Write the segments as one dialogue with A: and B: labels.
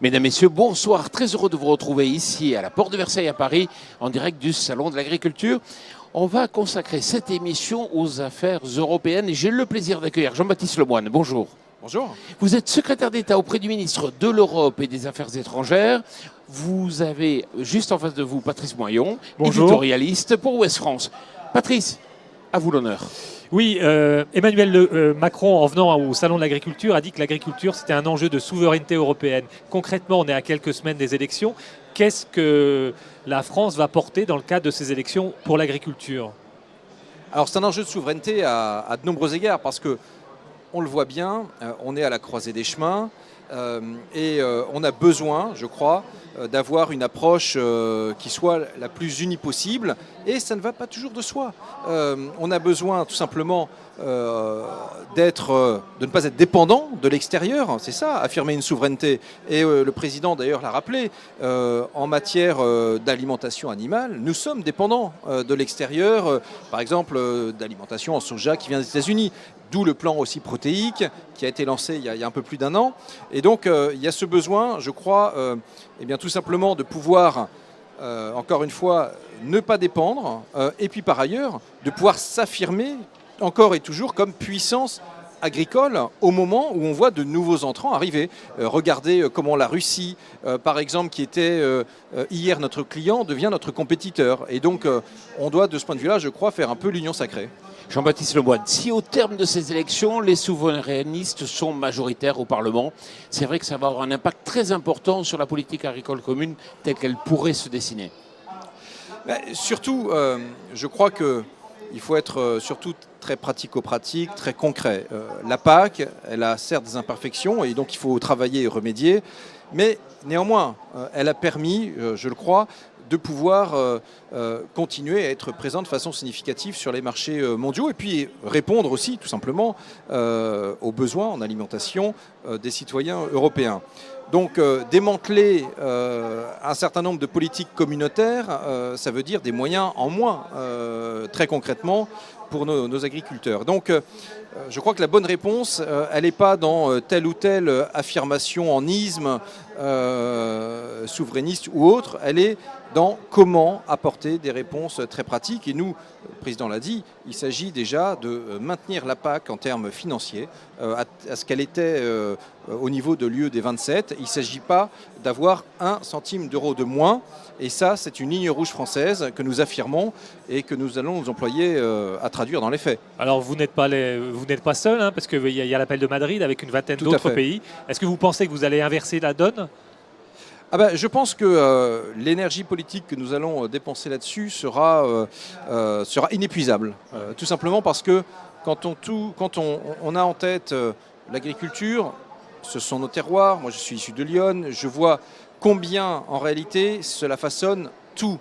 A: Mesdames, Messieurs, bonsoir. Très heureux de vous retrouver ici à la Porte de Versailles à Paris, en direct du Salon de l'Agriculture. On va consacrer cette émission aux affaires européennes et j'ai le plaisir d'accueillir Jean-Baptiste Lemoyne. Bonjour.
B: Bonjour.
A: Vous êtes secrétaire d'État auprès du ministre de l'Europe et des Affaires étrangères. Vous avez juste en face de vous Patrice Moyon, éditorialiste pour Ouest France. Patrice, à vous l'honneur.
C: Oui, Emmanuel Macron, en venant au Salon de l'Agriculture, a dit que l'agriculture, c'était un enjeu de souveraineté européenne. Concrètement, on est à quelques semaines des élections. Qu'est-ce que la France va porter dans le cadre de ces élections pour l'agriculture ?
B: Alors c'est un enjeu de souveraineté à de nombreux égards parce que on le voit bien, on est à la croisée des chemins et on a besoin, je crois, d'avoir une approche qui soit la plus unie possible et ça ne va pas toujours de soi. On a besoin tout simplement de ne pas être dépendant de l'extérieur, c'est ça, affirmer une souveraineté. Et le président d'ailleurs l'a rappelé, en matière d'alimentation animale, nous sommes dépendants de l'extérieur, par exemple d'alimentation en soja qui vient des États-Unis. D'où le plan aussi protéique qui a été lancé il y a un peu plus d'un an. Et donc il y a ce besoin, je crois, eh bien, tout simplement de pouvoir, encore une fois, ne pas dépendre, et puis par ailleurs, de pouvoir s'affirmer encore et toujours comme puissance agricole au moment où on voit de nouveaux entrants arriver. Regardez comment la Russie, par exemple, qui était hier notre client, devient notre compétiteur. Et donc on doit, de ce point de vue-là, je crois, faire un peu l'union sacrée.
A: Jean-Baptiste Lemoyne, si au terme de ces élections, les souverainistes sont majoritaires au Parlement, c'est vrai que ça va avoir un impact très important sur la politique agricole commune telle qu'elle pourrait se dessiner.
B: Surtout, je crois qu'il faut être surtout très pratico-pratique, très concret. La PAC, elle a certes des imperfections et donc il faut travailler et remédier, mais néanmoins, elle a permis, je le crois, de pouvoir continuer à être présent de façon significative sur les marchés mondiaux et puis répondre aussi tout simplement aux besoins en alimentation des citoyens européens. Donc démanteler un certain nombre de politiques communautaires, ça veut dire des moyens en moins, très concrètement, pour nos agriculteurs. Donc je crois que la bonne réponse, elle n'est pas dans telle ou telle affirmation en isme souverainiste ou autre, elle est dans comment apporter des réponses très pratiques. Et nous, le président l'a dit, il s'agit déjà de maintenir la PAC en termes financiers à ce qu'elle était au niveau de l'UE des 27. Il ne s'agit pas d'avoir 1 centime d'euro de moins. Et ça, c'est une ligne rouge française que nous affirmons et que nous allons nous employer à traduire dans les faits.
C: Alors vous n'êtes pas seul, hein, parce qu'il y a l'appel de Madrid avec une vingtaine d'autres pays. Est-ce que vous pensez que vous allez inverser la donne ?
B: Je pense que l'énergie politique que nous allons dépenser là-dessus sera inépuisable. Tout simplement parce que quand on a en tête l'agriculture, ce sont nos terroirs. Moi, je suis issu de Lyon. Je vois combien, en réalité, cela façonne tout.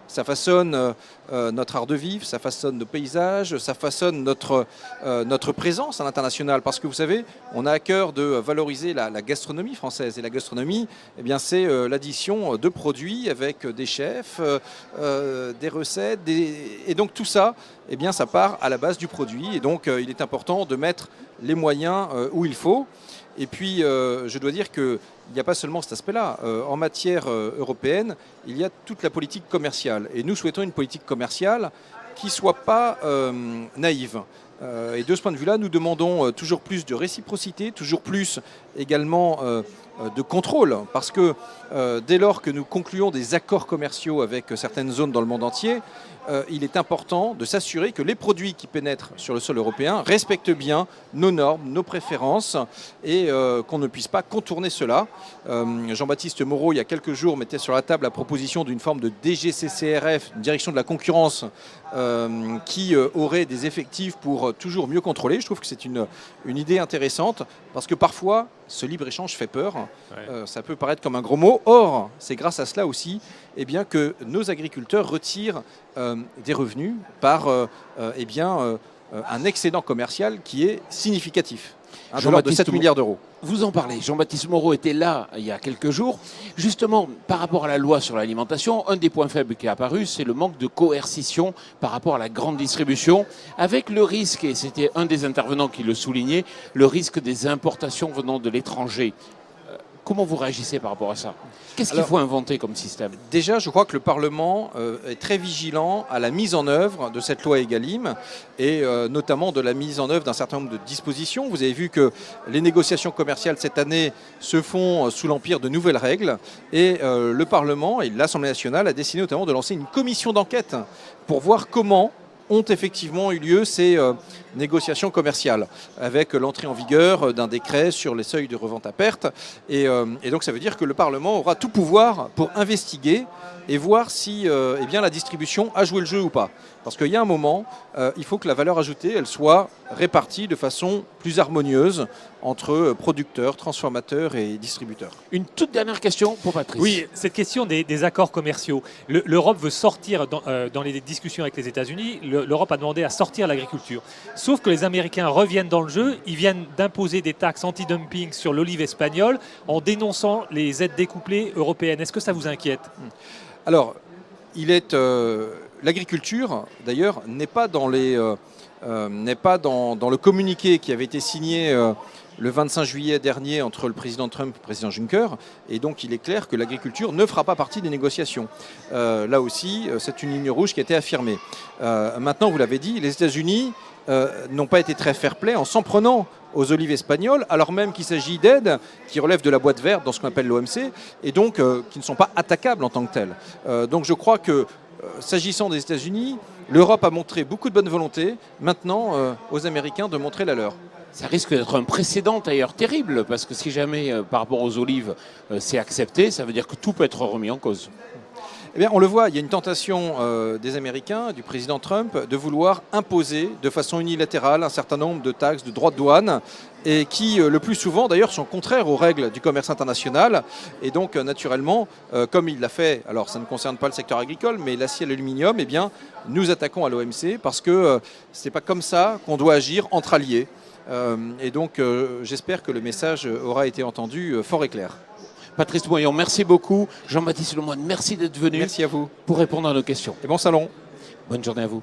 B: Ça façonne notre art de vivre, ça façonne nos paysages, ça façonne notre présence à l'international. Parce que vous savez, on a à cœur de valoriser la gastronomie française. Et la gastronomie, eh bien, c'est l'addition de produits avec des chefs, des recettes. Et donc tout ça, eh bien, ça part à la base du produit. Et donc il est important de mettre les moyens où il faut. Et puis, je dois dire qu'il n'y a pas seulement cet aspect-là. En matière européenne, il y a toute la politique commerciale. Et nous souhaitons une politique commerciale qui ne soit pas naïve. Et de ce point de vue-là, nous demandons toujours plus de réciprocité, toujours plus également de contrôle. Parce que dès lors que nous concluons des accords commerciaux avec certaines zones dans le monde entier, il est important de s'assurer que les produits qui pénètrent sur le sol européen respectent bien nos normes, nos préférences et qu'on ne puisse pas contourner cela. Jean-Baptiste Moreau, il y a quelques jours, mettait sur la table la proposition d'une forme de DGCCRF, une direction de la concurrence, qui aurait des effectifs pour toujours mieux contrôler. Je trouve que c'est une idée intéressante parce que parfois, ce libre-échange fait peur. Ouais. Ça peut paraître comme un gros mot. Or, c'est grâce à cela aussi bien, que nos agriculteurs retirent des revenus par un excédent commercial qui est significatif. De l'ordre de 7 milliards d'euros.
A: Vous en parlez. Jean-Baptiste Moreau était là il y a quelques jours. Justement, par rapport à la loi sur l'alimentation, un des points faibles qui est apparu, c'est le manque de coercition par rapport à la grande distribution, avec le risque, et c'était un des intervenants qui le soulignait, le risque des importations venant de l'étranger. Comment vous réagissez par rapport à ça? Qu'est-ce qu'il
B: Alors,
A: faut inventer comme système?
B: Déjà, je crois que le Parlement est très vigilant à la mise en œuvre de cette loi Egalim et notamment de la mise en œuvre d'un certain nombre de dispositions. Vous avez vu que les négociations commerciales cette année se font sous l'empire de nouvelles règles et le Parlement et l'Assemblée nationale a décidé notamment de lancer une commission d'enquête pour voir comment ont effectivement eu lieu ces négociations commerciales, avec l'entrée en vigueur d'un décret sur les seuils de revente à perte. Et donc ça veut dire que le Parlement aura tout pouvoir pour investiguer et voir si eh bien, la distribution a joué le jeu ou pas. Parce qu'il y a un moment, il faut que la valeur ajoutée elle soit répartie de façon plus harmonieuse entre producteurs, transformateurs et distributeurs.
A: Une toute dernière question pour Patrice.
C: Oui, cette question des accords commerciaux. L'Europe veut sortir dans les discussions avec les États-Unis. L'Europe a demandé à sortir l'agriculture. Sauf que les Américains reviennent dans le jeu. Ils viennent d'imposer des taxes anti-dumping sur l'olive espagnole en dénonçant les aides découplées européennes. Est-ce que ça vous inquiète?
B: Alors, l'agriculture, d'ailleurs, n'est pas dans le communiqué qui avait été signé le 25 juillet dernier entre le président Trump et le président Juncker. Et donc, il est clair que l'agriculture ne fera pas partie des négociations. Là aussi, c'est une ligne rouge qui a été affirmée. Maintenant, vous l'avez dit, les États-Unis n'ont pas été très fair-play en s'en prenant aux olives espagnoles, alors même qu'il s'agit d'aides qui relèvent de la boîte verte dans ce qu'on appelle l'OMC, et donc qui ne sont pas attaquables en tant que telles. Donc je crois que, s'agissant des États-Unis, l'Europe a montré beaucoup de bonne volonté, maintenant aux Américains de montrer la leur.
A: Ça risque d'être un précédent d'ailleurs terrible, parce que si jamais par rapport aux olives c'est accepté, ça veut dire que tout peut être remis en cause.
B: Eh bien, on le voit, il y a une tentation des Américains, du président Trump, de vouloir imposer de façon unilatérale un certain nombre de taxes, de droits de douane, et qui, le plus souvent, d'ailleurs, sont contraires aux règles du commerce international. Et donc, naturellement, comme il l'a fait, alors ça ne concerne pas le secteur agricole, mais l'acier et l'aluminium, eh bien, nous attaquons à l'OMC parce que ce n'est pas comme ça qu'on doit agir entre alliés. Et donc, j'espère que le message aura été entendu fort et clair.
A: Patrice Moyon, merci beaucoup. Jean-Baptiste Lemoine, merci d'être venu.
B: Merci à vous.
A: Pour répondre à nos questions.
B: Et bon salon.
A: Bonne journée à vous.